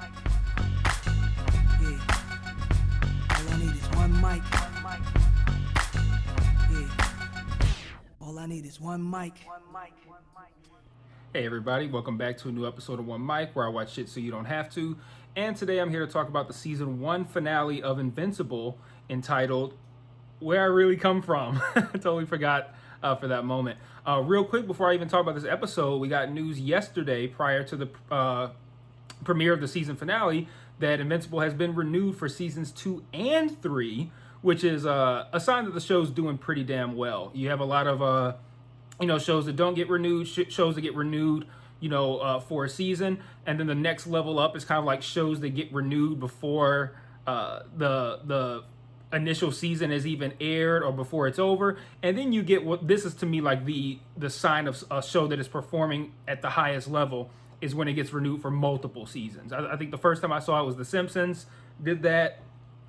Yeah. All I need is one mic. Yeah. All I need is one mic. Hey everybody, welcome back to a new episode of One Mic, where I watch shit so you don't have to. And today I'm here to talk about the season 1 finale of Invincible, entitled Where I Really Come From. I totally forgot for that moment. Real quick, before I even talk about this episode, we got news yesterday prior to the premiere of the season finale that Invincible has been renewed for seasons 2 and 3, which is a sign that the show's doing pretty damn well. You have a lot of shows that don't get renewed, shows that get renewed, for a season, and then the next level up is kind of like shows that get renewed before the initial season is even aired or before it's over, and then you get what this is to me like the sign of a show that is performing at the highest level is when it gets renewed for multiple seasons. I think the first time I saw it was The Simpsons did that.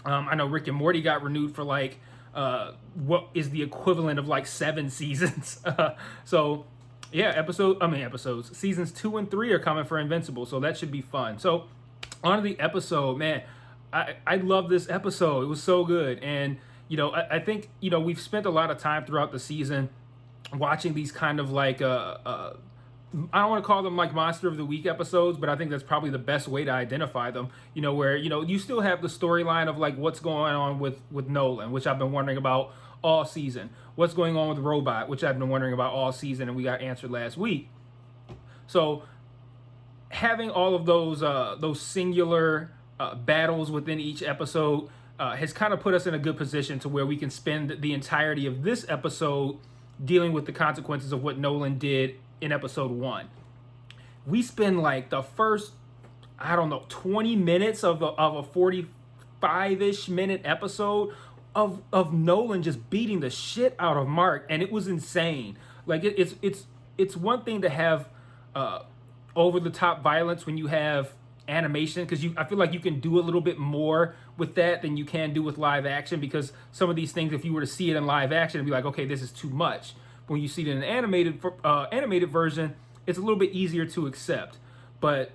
I know Rick and Morty got renewed for like what is the equivalent of like 7 seasons. So yeah, episodes. Seasons 2 and 3 are coming for Invincible, so that should be fun. So on to the episode, man. I love this episode. It was so good. And I think we've spent a lot of time throughout the season watching these kind of like I don't want to call them like Monster of the Week episodes, but I think that's probably the best way to identify them. Where you still have the storyline of like what's going on with Nolan, which I've been wondering about all season. What's going on with Robot, which I've been wondering about all season, and we got answered last week. So having all of those singular battles within each episode has kind of put us in a good position to where we can spend the entirety of this episode dealing with the consequences of what Nolan did in episode 1. We spend like the first, 20 minutes of a 45-ish minute episode of Nolan just beating the shit out of Mark, and it was insane. Like it's one thing to have over the top violence when you have animation, because I feel like you can do a little bit more with that than you can do with live action, because some of these things, if you were to see it in live action, it'd be like, okay, this is too much. When you see it in an animated version, it's a little bit easier to accept. But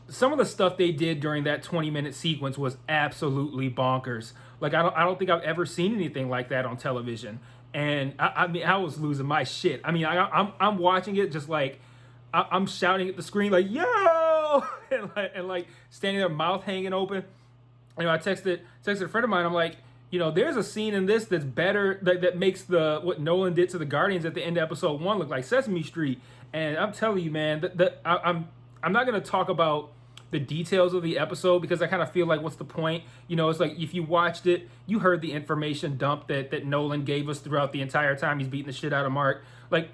some of the stuff they did during that 20-minute sequence was absolutely bonkers. Like I don't think I've ever seen anything like that on television. And I mean, I was losing my shit. I mean, I'm watching it just like I'm shouting at the screen like yo, and like standing there, mouth hanging open. I texted a friend of mine. I'm like, there's a scene in this that's better, that makes what Nolan did to the Guardians at the end of episode 1 look like Sesame Street. And I'm telling you, man, I'm not going to talk about the details of the episode, because I kind of feel like, what's the point? It's like, if you watched it, you heard the information dump that Nolan gave us throughout the entire time he's beating the shit out of Mark. Like,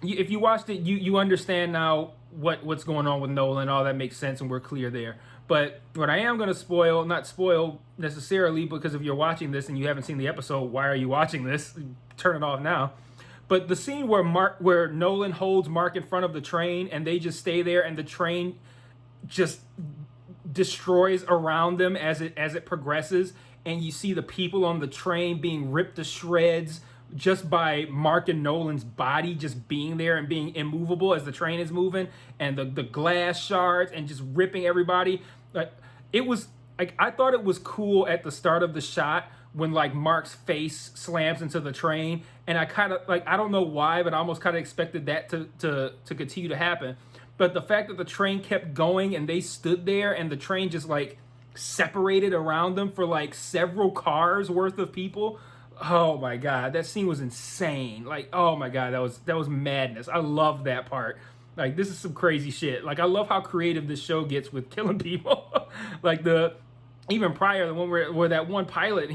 if you watched it, you understand now what's going on with Nolan. All that makes sense, and we're clear there. But what I am going to not spoil necessarily, because if you're watching this and you haven't seen the episode, why are you watching this? Turn it off now. But the scene where Nolan holds Mark in front of the train and they just stay there, and the train just destroys around them as it progresses, and you see the people on the train being ripped to shreds just by Mark and Nolan's body just being there and being immovable as the train is moving, and the glass shards and just ripping everybody. Like, it was like, I thought it was cool at the start of the shot when like Mark's face slams into the train, and I kind of like, I don't know why, but I almost kind of expected that to continue to happen. But the fact that the train kept going and they stood there and the train just like separated around them for like several cars worth of people. Oh my God, that scene was insane. Like, oh my God, that was madness. I love that part. Like, this is some crazy shit. Like, I love how creative this show gets with killing people. Like, even prior, the one where that one pilot,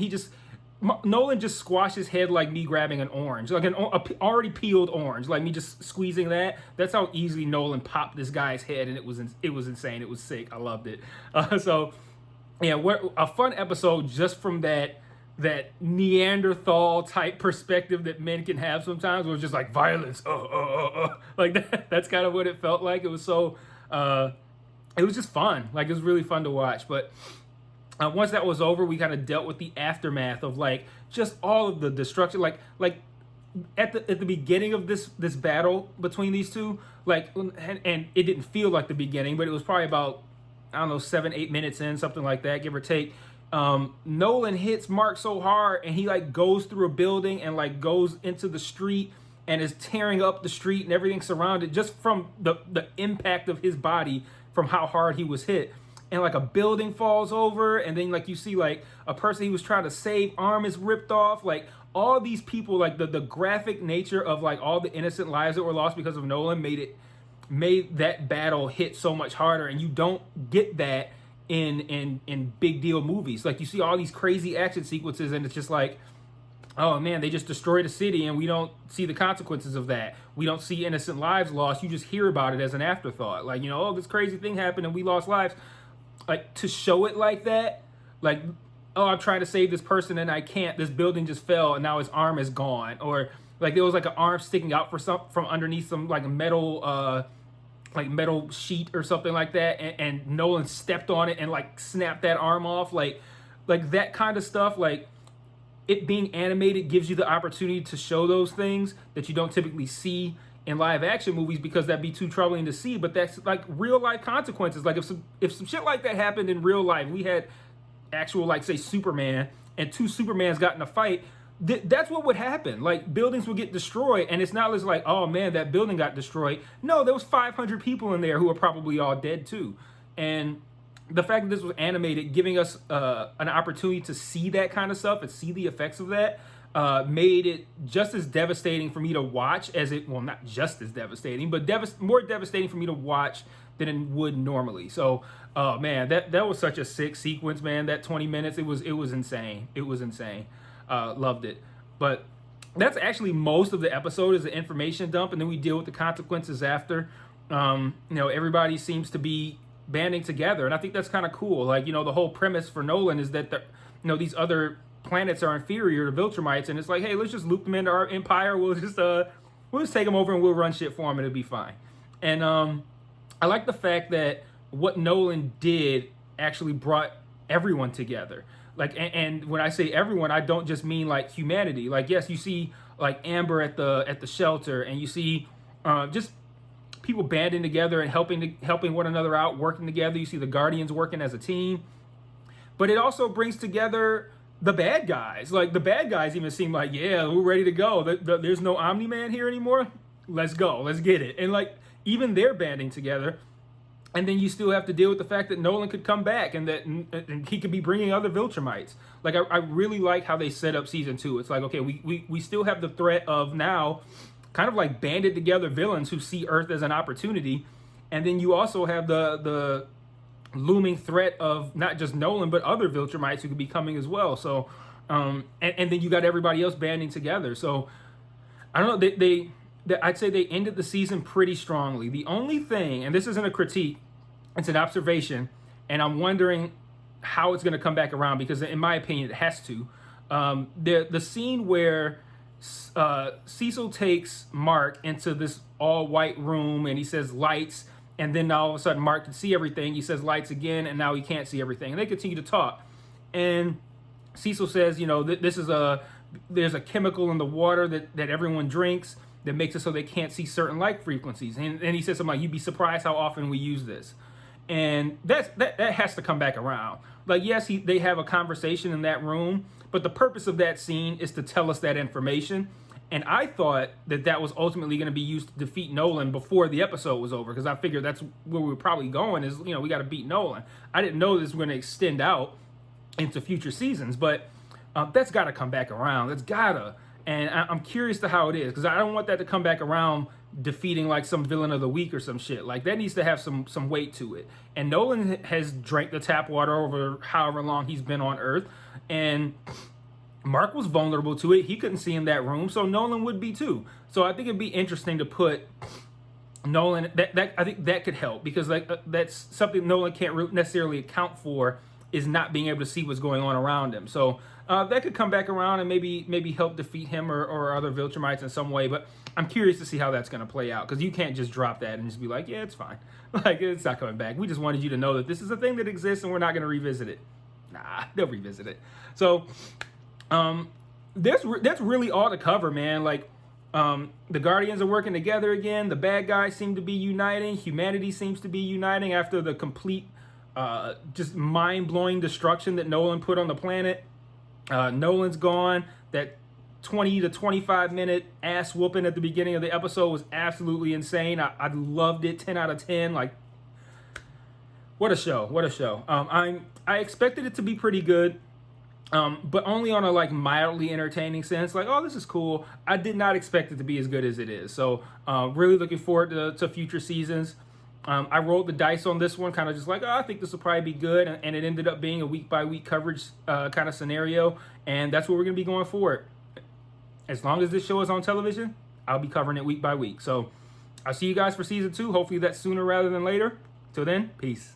Nolan just squashed his head like me grabbing an orange, like an already peeled orange, like me just squeezing that. That's how easily Nolan popped this guy's head, and it was insane. It was sick. I loved it. So yeah, a fun episode just from that Neanderthal type perspective that men can have sometimes, where it's just like violence, like that. That's kind of what it felt like. It was so, it was just fun. Like, it was really fun to watch. But once that was over, we kind of dealt with the aftermath of like just all of the destruction. Like at the beginning of this battle between these two, like, and it didn't feel like the beginning, but it was probably about I don't know, 7-8 minutes in, something like that, give or take. Nolan hits Mark so hard, and he like goes through a building and like goes into the street and is tearing up the street and everything surrounded just from the impact of his body from how hard he was hit. And like a building falls over, and then like you see like a person he was trying to save arm is ripped off. Like all these people, like the graphic nature of like all the innocent lives that were lost because of Nolan made that battle hit so much harder. And you don't get that in big deal movies. Like you see all these crazy action sequences, and it's just like, oh man, they just destroyed a city and we don't see the consequences of that. We don't see innocent lives lost. You just hear about it as an afterthought. Like, you know, oh, this crazy thing happened and we lost lives. Like, to show it like that, like, oh, I'm trying to save this person and I can't. This building just fell and now his arm is gone. Or like there was like an arm sticking out from underneath some like metal sheet or something like that, and Nolan stepped on it and like snapped that arm off. Like that kind of stuff. Like, it being animated gives you the opportunity to show those things that you don't typically see in live action movies, because that'd be too troubling to see. But that's like real life consequences. Like if some shit like that happened in real life, we had actual, like, say, Superman, and two Supermans got in a fight, that's what would happen. Like, buildings would get destroyed, and it's not just like, oh man, that building got destroyed. No, there was 500 people in there who are probably all dead too. And the fact that this was animated, giving us an opportunity to see that kind of stuff and see the effects of that, made it just as devastating for me to watch as it, well, not just as devastating, but more devastating for me to watch than it would normally. So, man, that was such a sick sequence, man. That 20 minutes, it was insane. It was insane. Loved it. But that's actually most of the episode, is the information dump, and then we deal with the consequences after. You know, everybody seems to be banding together, and I think that's kind of cool. Like, you know, the whole premise for Nolan is that these other planets are inferior to Viltrumites, and it's like, hey, let's just loop them into our empire. We'll just take them over and we'll run shit for them, and it'll be fine. And I like the fact that what Nolan did actually brought everyone together. Like, and when I say everyone, I don't just mean like humanity. Like, yes, you see like Amber at the shelter, and you see just people banding together and helping one another out, working together. You see the Guardians working as a team, but it also brings together the bad guys. Like, the bad guys even seem like, yeah, we're ready to go. There's no Omni-Man here anymore. Let's go. Let's get it. And like, even they're banding together. And then you still have to deal with the fact that Nolan could come back, and that and he could be bringing other Viltrumites. Like, I really like how they set up season 2. It's like, okay, we still have the threat of now kind of like banded together villains who see Earth as an opportunity. And then you also have the looming threat of not just Nolan, but other Viltrumites who could be coming as well. So, and then you got everybody else banding together. So, I don't know, I'd say they ended the season pretty strongly. The only thing, and this isn't a critique, it's an observation, and I'm wondering how it's going to come back around, because in my opinion, it has to. The scene where Cecil takes Mark into this all-white room, and he says lights, and then all of a sudden Mark can see everything. He says lights again, and now he can't see everything. And they continue to talk. And Cecil says, you know, there's a chemical in the water that everyone drinks that makes it so they can't see certain light frequencies. And he says something like, you'd be surprised how often we use this. And that has to come back around. Like, yes, they have a conversation in that room, but the purpose of that scene is to tell us that information. And I thought that was ultimately going to be used to defeat Nolan before the episode was over, because I figured that's where we were probably going, is, you know, we got to beat Nolan. I didn't know this was going to extend out into future seasons, but that's got to come back around. That's got to. And I'm curious to how it is, because I don't want that to come back around defeating like some villain of the week or some shit. Like, that needs to have some weight to it. And Nolan has drank the tap water over however long he's been on Earth, and Mark was vulnerable to it. He couldn't see in that room, so Nolan would be too. So I think it'd be interesting to put Nolan. I think that could help, because like that's something Nolan can't necessarily account for, is not being able to see what's going on around him. So that could come back around and maybe help defeat him or other Viltrumites in some way. But I'm curious to see how that's going to play out, because you can't just drop that and just be like, yeah, it's fine. Like, it's not coming back. We just wanted you to know that this is a thing that exists and we're not going to revisit it. Nah, they'll revisit it. So that's really all to cover, man. Like, the Guardians are working together again. The bad guys seem to be uniting. Humanity seems to be uniting after the complete just mind-blowing destruction that Nolan put on the planet. Nolan's gone. That 20 to 25 minute ass whooping at the beginning of the episode was absolutely insane. I loved it. 10 out of 10. Like, what a show. What a show. I expected it to be pretty good. But only on a like mildly entertaining sense. Like, oh, this is cool. I did not expect it to be as good as it is. So really looking forward to future seasons. I rolled the dice on this one, kind of just like, oh, I think this will probably be good. And it ended up being a week-by-week coverage kind of scenario. And that's what we're going to be going forward. As long as this show is on television, I'll be covering it week by week. So I'll see you guys for season 2. Hopefully that's sooner rather than later. Till then, peace.